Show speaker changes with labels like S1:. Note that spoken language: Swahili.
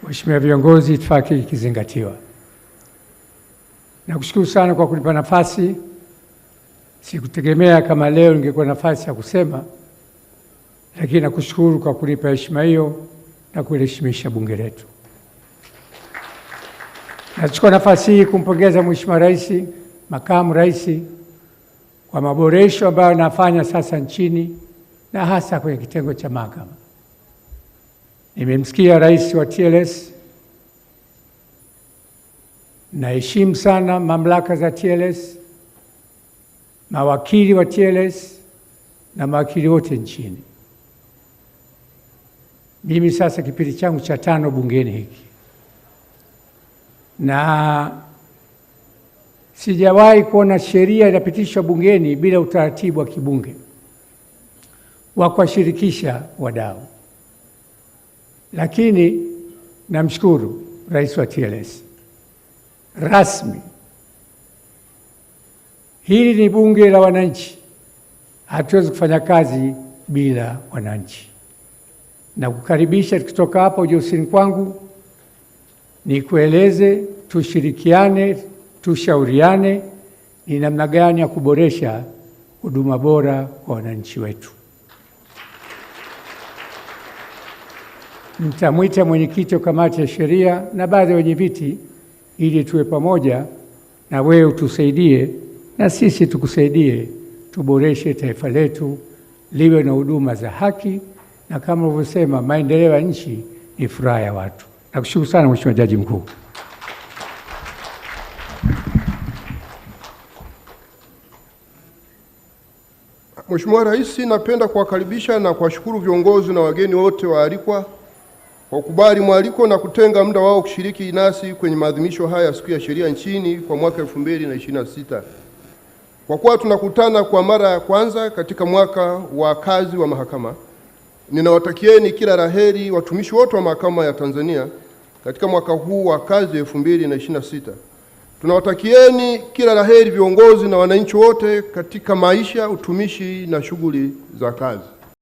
S1: Mheshimiwa viongozi, itifaki ikizingatiwa. Nakushukuru sana kwa kunipa nafasi. Sikutegemea kama leo ningekuwa nafasi ya kusema, lakini nakushukuru kwa kunipa heshima hiyo na kuheshimisha bunge letu. Nachukua nafasi hii kumpongeza Mheshimiwa Rais, Makamu Rais kwa maboresho ambayo anafanya sasa nchini na hasa kwenye kitengo cha mahakama. Nimemsikia Rais wa TLS. Naheshimu sana mamlaka za TLS, mawakili wa TLS na mawakili wote nchini. Mimi sasa kipindi changu cha 5 bungeni hiki, na sijawahi kuona sheria inapitishwa bungeni bila utaratibu wa kibunge wa kuwashirikisha wadau. Lakini namshukuru Rais wa TLS rasmi. Hili ni bunge la wananchi, hatuwezi kufanya kazi bila wananchi. Na kukaribisha tukitoka hapo ujosini kwangu, nikueleze tushirikiane, tushauriane ni namna gani ya kuboresha huduma bora kwa wananchi wetu. Nitamwita mwenyekiti wa kamati ya sheria na baadhi ya wenyeviti ili tuwe pamoja na wewe utusaidie na sisi tukusaidie, tuboreshe taifa letu liwe na huduma za haki, na kama ulivyosema, maendeleo ya nchi ni furaha ya watu. Nakushukuru sana Mheshimiwa Jaji Mkuu.
S2: Mheshimiwa Rais, napenda kuwakaribisha na kuwashukuru viongozi na wageni wote waalikwa kwa kukubali mwaliko na kutenga muda wao kushiriki nasi kwenye maadhimisho haya ya siku ya sheria nchini kwa mwaka 2026. Kwa kuwa tunakutana kwa mara ya kwanza katika mwaka wa kazi wa mahakama, ninawatakieni kila laheri watumishi wote wa mahakama ya Tanzania katika mwaka huu wa kazi 2026. Tunawatakieni kila laheri viongozi na wananchi wote katika maisha, utumishi na shughuli za kazi.